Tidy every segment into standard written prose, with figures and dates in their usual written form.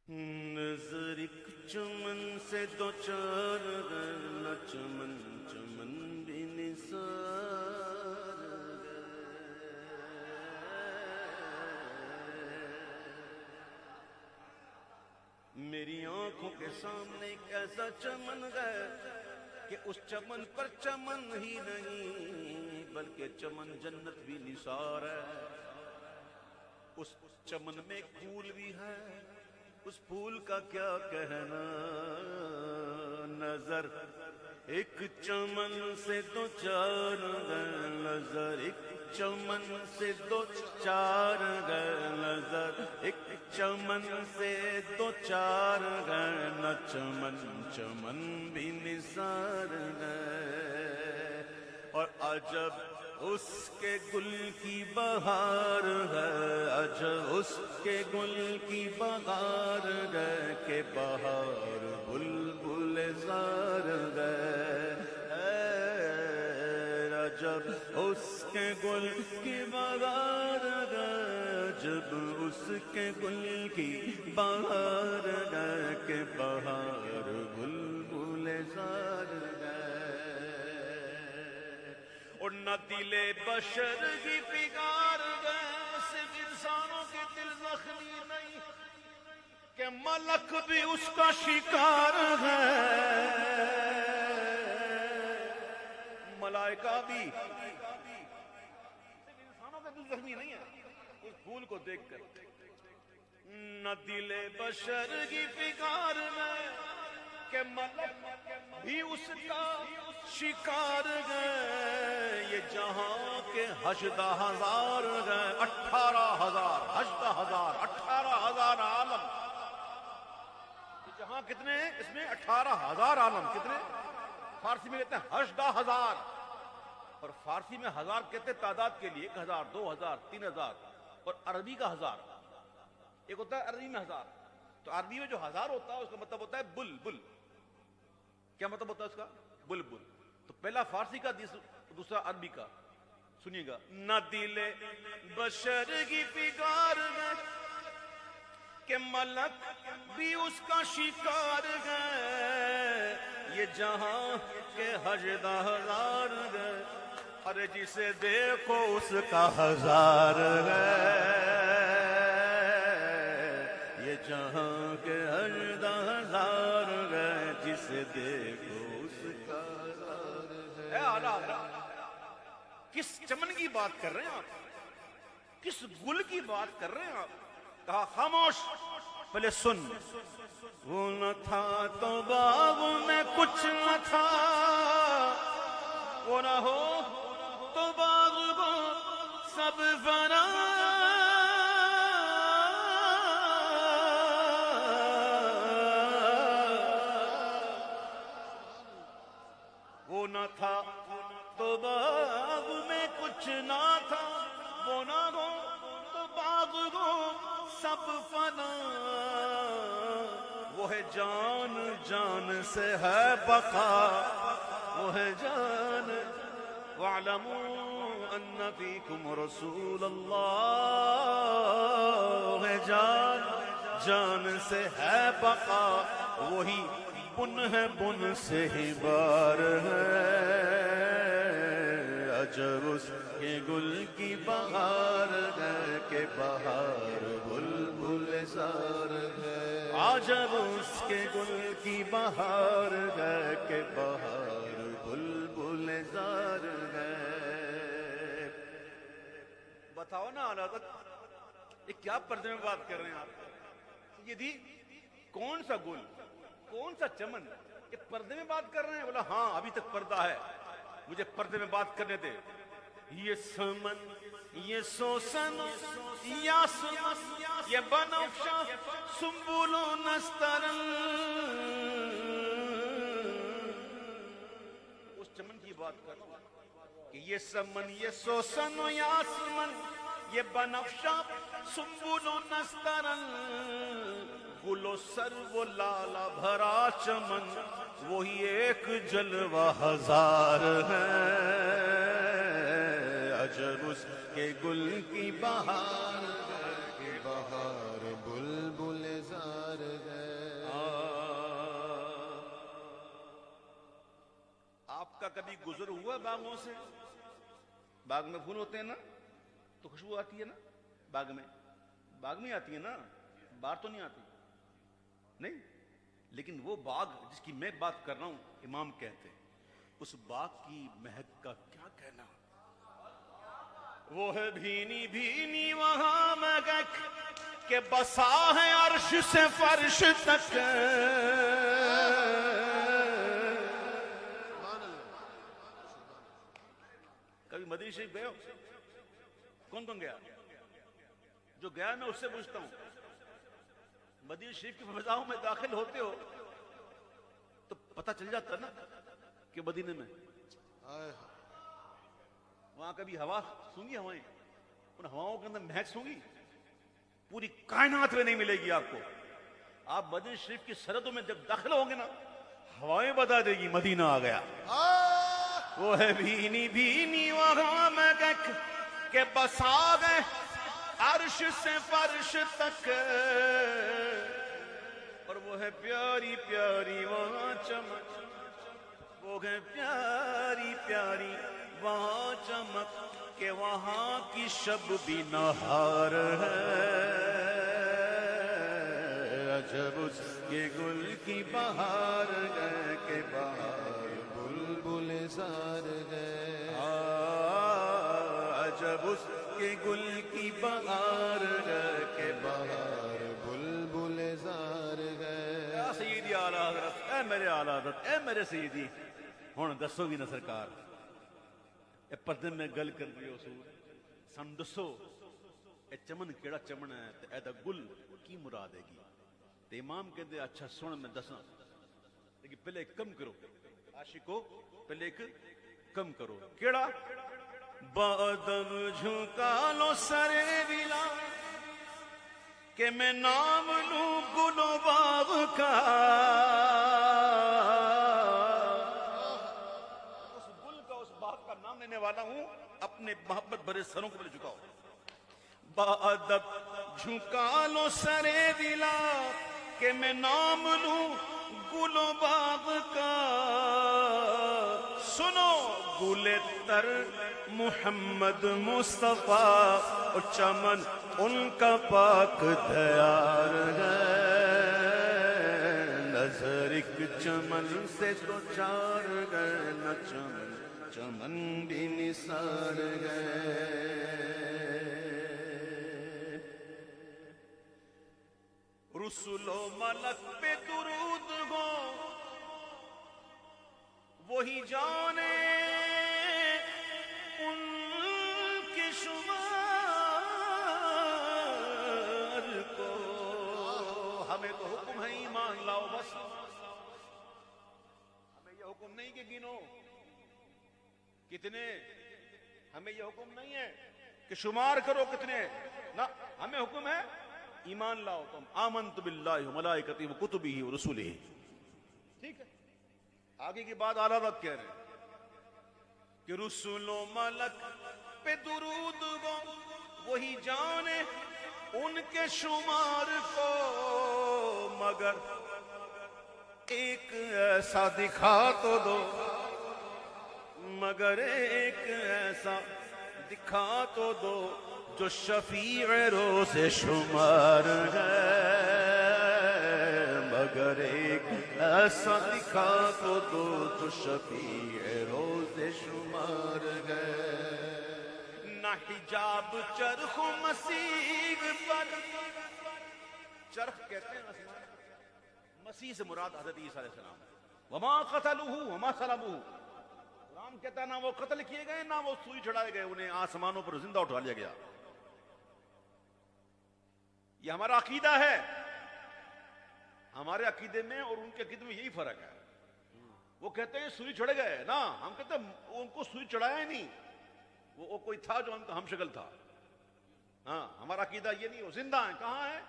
نظر ایک چمن سے دو چار نہ چمن چمن بھی نثار میری آنکھوں کے سامنے ایک ایسا چمن ہے کہ اس چمن پر چمن ہی نہیں بلکہ چمن جنت بھی نثار ہے. اس چمن میں ایک پھول بھی ہے، اس پھول کا کیا کہنا. نظر ایک چمن سے دو چار گئے، نظر ایک چمن سے دو چار گئے، نظر ایک چمن سے دو چار گئے، نہ چمن چمن بھی نثار گئے. اور عجب اس کے گل کی بہار ہے، عجب اس کے گل کی بہار ہے کہ بہار بلبل زار گئے. عجب اس کے گل کی بہار ہے، جب اس کے گل کی بہار ہے کہ بہار بلبل زار گئے. اور نہ دل بشر کی پگار گئے، صرف انسانوں کے دل زخمی نہیں کہ ملک بھی اس کا شکار ہے. ملائکہ بھی صرف انسانوں کے دل زخمی نہیں ہے اس پھول کو دیکھ کر. نہ دل بشر کی پگار گئے کہ ملک بھی اس کا شکار گئے. یہ جہاں کے 18,000 گئے، 18,000 18,000 18,000 عالم. یہ جہاں کتنے ہیں؟ اس میں 18,000 عالم. کتنے؟ فارسی میں کہتے ہیں 18,000، اور فارسی میں ہزار کہتے ہیں تعداد کے لیے، 1,000 2,000 3,000. اور عربی کا ہزار ایک ہوتا ہے، عربی میں ہزار. تو عربی میں جو ہزار ہوتا ہے اس کا مطلب ہوتا ہے بل بل. کیا مطلب ہوتا ہے اس کا؟ بل بل. تو پہلا فارسی کا، دوسرا عربی کا. سنیے گا. نہ دل بشر کی پگار ہے کہ ملک بھی اس کا شکار ہے. یہ جہاں کے 18,000 ہے، ارے جسے دیکھو اس کا ہزار ہے. یہ جہاں کے 18,000 ہے، جسے دیکھو اس کا ہزار ہے. کس چمن کی بات کر رہے ہیں آپ؟ کس گل کی بات کر رہے ہیں آپ؟ کہا خاموش، پہلے سن. وہ نہ تھا تو باغ میں کچھ نہ تھا، وہ نہ ہو تو باغ وہ سب فنا. وہ نہ تھا تو باغ میں کچھ نہ تھا، وہ نہ ہو تو باغ ہو سب فنا. وہ ہے جان جان سے ہے بقا، وہ ہے جان. وَاعْلَمُوا أَنَّ فِيكُمْ رَسُولَ اللَّهِ. ہے جان جان سے ہے بقا، وہی بن ہے بن سے ہی بار ہے. عجب اس کے گل کی بہار ہے کہ بہار بلبل زار ہے. عجب اس کے گل کی بہار ہے کہ بہار بلبل زار ہے. بتاؤ نا حضرت، یہ کیا پردے میں بات کر رہے ہیں آپ؟ یہ تھی کون سا گل، کون سا چمن؟ یہ پردے میں بات کر رہے ہیں؟ بولا ہاں ابھی تک پردہ ہے، مجھے پردے میں بات کرنے دے. یہ سمن، یہ سوسن، یاسمن، یہ بنفشہ، سنبل و نسترن. اس چمن کی بات کر کہ یہ سمن، یہ سوسن و یاسمن، یہ بنفشہ، سنبل و نسترن. گل و سر و لالا بھرا چمن، وہی ایک جلوہ ہزار ہے. عجب اس کے گل کی بہار ہے کہ بہار بلبل زار ہوگا باغوں سے؟ باغ میں پھول ہوتے ہیں نا تو خوشبو آتی ہے نا باغ میں آتی ہے نا، باہر تو نہیں آتی نہیں. لیکن وہ باغ جس کی میں بات کر رہا ہوں امام کہتے ہیں اس باغ کی مہک کا کیا کہنا. وہ ہے بھینی بھینی وہاں مہک کہ بسا ہے عرش سے فرش تک. کبھی مدینہ شریف گئے ہو؟ کون گیا؟ جو گیا میں اس سے پوچھتا ہوں. مدینہ شریف کی فضاؤں میں داخل ہوتے ہو تو پتہ چل جاتا نا کہ مدینے میں وہاں کبھی ہوا سونگی ہوائیں؟ ان ہواؤں کے اندر مہک سونگی؟ پوری کائنات میں نہیں ملے گی آپ کو. آپ مدینہ شریف کی سرحدوں میں جب داخل ہوں گے نا ہوائیں بتا دے گی مدینہ آ گیا. وہ ہے بھینی بھینی وہاں مہک کہ بسا گئے عرش سے فرش تک. اور وہ ہے پیاری پیاری وہاں چمک، وہ ہے پیاری پیاری وہاں چمک کہ وہاں کی شب بھی نہار ہے. عجب اس کے گل کی بہار ہے کہ بہار بلبل زار ہے. عجب اس کے گل کی بہار ہے کہ بہار بلبل زار ہے. اے سیدی اعلی حضرت، اے میرے اعلی حضرت، اے میرے سیدی ہن دسو گی نا سرکار اے پردے میں گل کر رہی ہو سور سن دسو اے چمن کیڑا چمن ہے تے اے دا گل کی مراد ہے گی. تے امام کہتے اچھا سن میں دساں لیکن پہلے ایک کم کرو عاشقو، پہلے ایک کم کرو. کیڑا؟ بادم جھکا لو سرے ولا کہ میں نام لوں گل و باغ کا. اس گل کا اس باغ کا نام لینے والا ہوں. اپنے محبت بھرے سروں کو جھکاؤ. بادم جھکا لو سرے ولا کہ میں نام لوں گل و باغ کا. سنو گل تر محمد مصطفیٰ اور چمن ان کا پاک دیار ہے. نظر ایک چمن سے تو چار گئے نہ چمن چمن بھی نثار گئے. رسول و ملک پہ درود ہو وہی جانے ان کے شمار کو. ہمیں تو حکم ہے ایمان لاؤ بس، ہمیں یہ حکم نہیں کہ گنو کتنے، ہمیں یہ حکم نہیں ہے کہ شمار کرو کتنے، نہ ہمیں حکم ہے ایمان لاؤ. تم آمنت باللہ وملائکتہ وکتبہ ورسلہ. ٹھیک ہے. آگے کی بات اعلیٰ حضرت کہہ رہے ہیں کہ رسول و ملک پہ درود گو وہی جانے ان کے شمار کو. مگر ایک ایسا دکھا تو دو، مگر ایک ایسا دکھا تو دو جو شفیع روز شمار ہے. مگر ایک ایسا دکھا تو دو جو شفیع روز شمار ہے. نہ حجاب چرخ و مسیح پر، چرخ کہتے ہیں مسیح سے مراد حضرت عیسیٰ علیہ السلام. وما قتلوہ وما صلبوہ. قرآن کہتا ہے نہ وہ قتل کیے گئے نہ وہ سوئی چڑھائے گئے، انہیں آسمانوں پر زندہ اٹھا لیا گیا. یہ ہمارا عقیدہ ہے. ہمارے عقیدے میں اور ان کے عقیدے میں یہی فرق ہے. وہ کہتے ہیں سوئی چڑھ گئے نا، ہم کہتے ہیں ان کو سوئی چڑھایا ہی نہیں، وہ کوئی تھا جو ان کا ہم شکل تھا. ہاں ہمارا عقیدہ یہ نہیں، وہ زندہ ہیں. کہاں ہے؟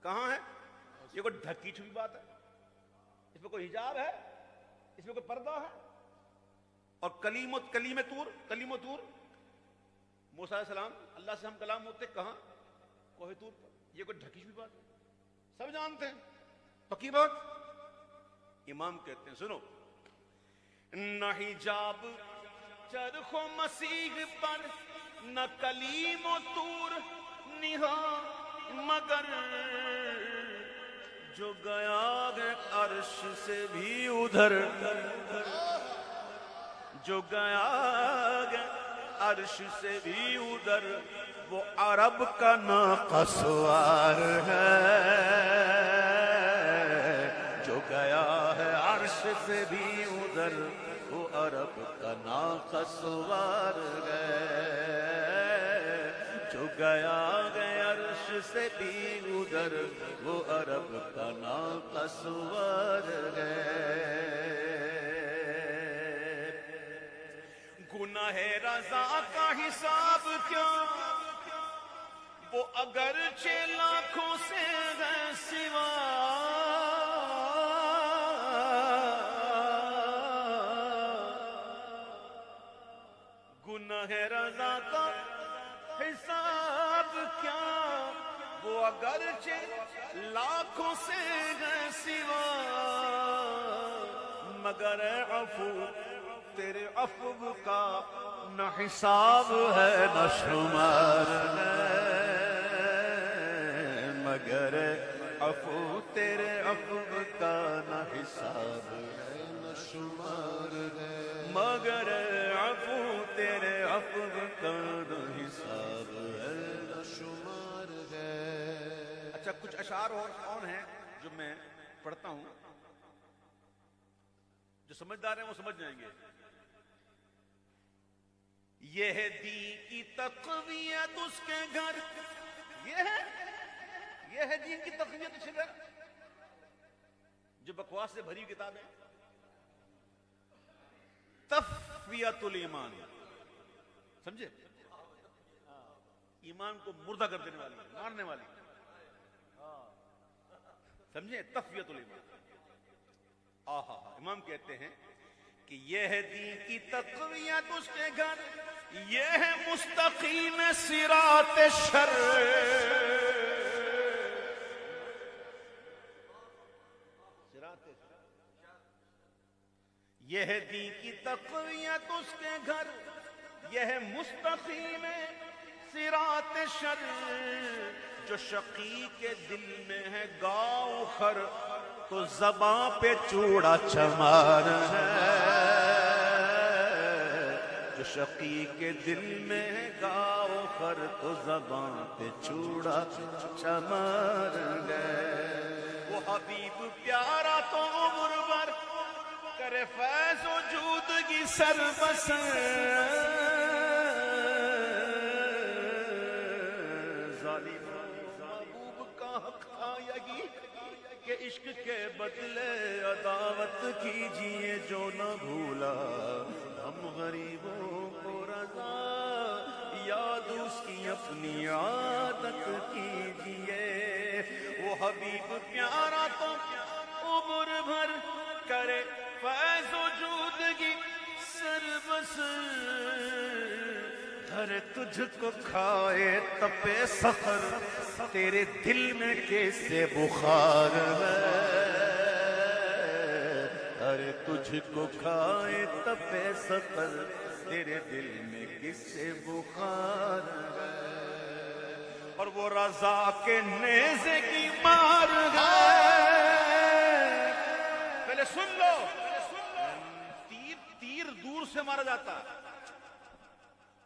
کہاں ہے؟ یہ کوئی ڈھکی چھپی بات ہے؟ اس میں کوئی حجاب ہے؟ اس میں کوئی پردہ ہے؟ اور کلیم طور موسیٰ علیہ السلام اللہ سے ہم کلام ہوتے کہاں؟ کوہ طور پر. یہ کوئی ڈھکی چھپی بات ہے؟ سب جانتے ہیں پکی بات. امام کہتے ہیں سنو، نہ حجاب چرخ و مسیح پر، نہ کلیم و طور نہا، مگر جو گیا ہے عرش سے بھی ادھر، جو گیا ہے عرش سے بھی ادھر، وہ عرب کا ناقہ سوار ہے، جو گیا ہے عرش سے بھی ادھر، وہ عرب کا ناقہ سوار ہے، جو گیا ہے عرش سے بھی ادھر، وہ عرب کا ناقہ سوار ہے۔ گناہ رضا کا حساب کیا، وہ اگرچہ لاکھوں سے ہے سوا، گناہ رضا کا حساب کیا، وہ اگرچہ لاکھوں سے ہے سوا، مگر عفو تیرے عفو کا نہ حساب ہے نہ شمار ہے، مگر عفو تیرے عفو کا نہ حساب ہے نہ شمار ہے، مگر عفو تیرے عفو کا نہ حساب ہے نہ شمار ہے۔ اچھا کچھ اشعار اور ہیں جو میں پڑھتا ہوں، جو سمجھدار ہیں وہ سمجھ جائیں گے۔ یہ ہے دین کی تقویت اس کے گھر، یہ ہے دین کی تقویت اس کے گھر، جو بکواس سے بھری کتاب ہے۔ تفویت الایمان، سمجھے؟ ایمان کو مردہ کر دینے والی، مارنے والی، سمجھے؟ تفویت الایمان۔ امام کہتے ہیں کہ یہ ہے دین کی تقویت اس کے گھر، یہ ہے مستقیم صراط شر، یہ ہے دین کی تقویت اس کے گھر، یہ ہے مستقیم صراط شر، جو شقی کے دل میں ہے گاؤ خر، تو زباں پہ چوڑا چمار ہے، جو شقی کے دل میں ہے گاؤ خر، تو زباں پہ چوڑا چمار ہے، وہ حبیب پیارا تو عمر بھر کرے فیض وجود کی سر بسر، ظالم محبوب کا حق تھا یہی کہ عشق کے بدلے عداوت کیجئے، جو نہ بھولا ہم غریبوں کو رضا، یاد اس کی اپنی عادت کیجئے، وہ حبیب پیارا تو عمر بھر کرے فیض وجود کی سر بسر، دھر تجھ کو کھائے تپے سفر، تیرے دل میں کیسے بخار ہے، ارے تجھ کو کھائے تپے سفر، تیرے دل میں کیسے بخار ہے، اور وہ رضا کے نیزے کی مار ہے، پہلے سن لو، تیر دور سے مارا جاتا،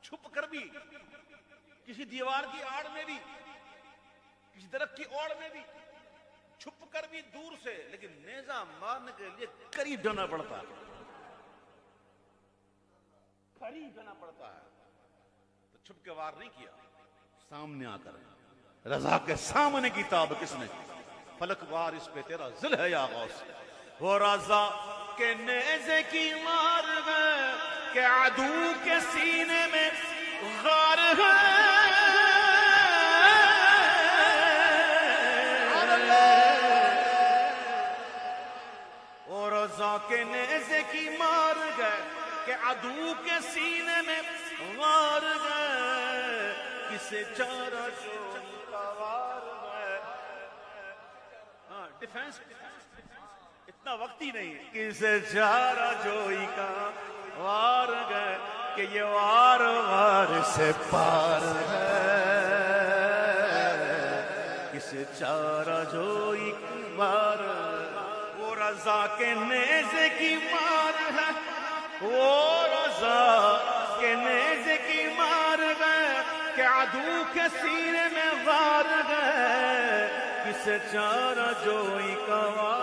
چھپ کر بھی، کسی دیوار کی آڑ میں بھی، کسی درخت کی اوڑ میں بھی، چھپ کر بھی دور سے، لیکن نیزہ مارنے کے لیے قریب جانا پڑتا ہے، قریب جانا پڑتا ہے، تو چھپ کے وار نہیں کیا، سامنے آ کر رضا کے سامنے کی تاب کس نے، فلک وار اس پہ تیرا ذل ہے یا غوث، وہ رضا کے نیزے کی مار ہے کہ عدو کے سینے میں غار ہے، اور رضا کے نیزے کی مار گئے کہ عدو کے سینے میں غار گئے، کسے چارہ جو وار گئے، ڈیفینس اتنا وقت ہی نہیں. کسے چارہ جوئی کا وار گئے کہ یہ وار وار سے پار ہے. کسے چارہ جوئی کی وار وہ رضا کے نیزے کی مار ہے. وہ رضا کے نیزے کی مار گئے کہ عدو کے سینے میں وار گئے. کسے چارہ جوئی کا وار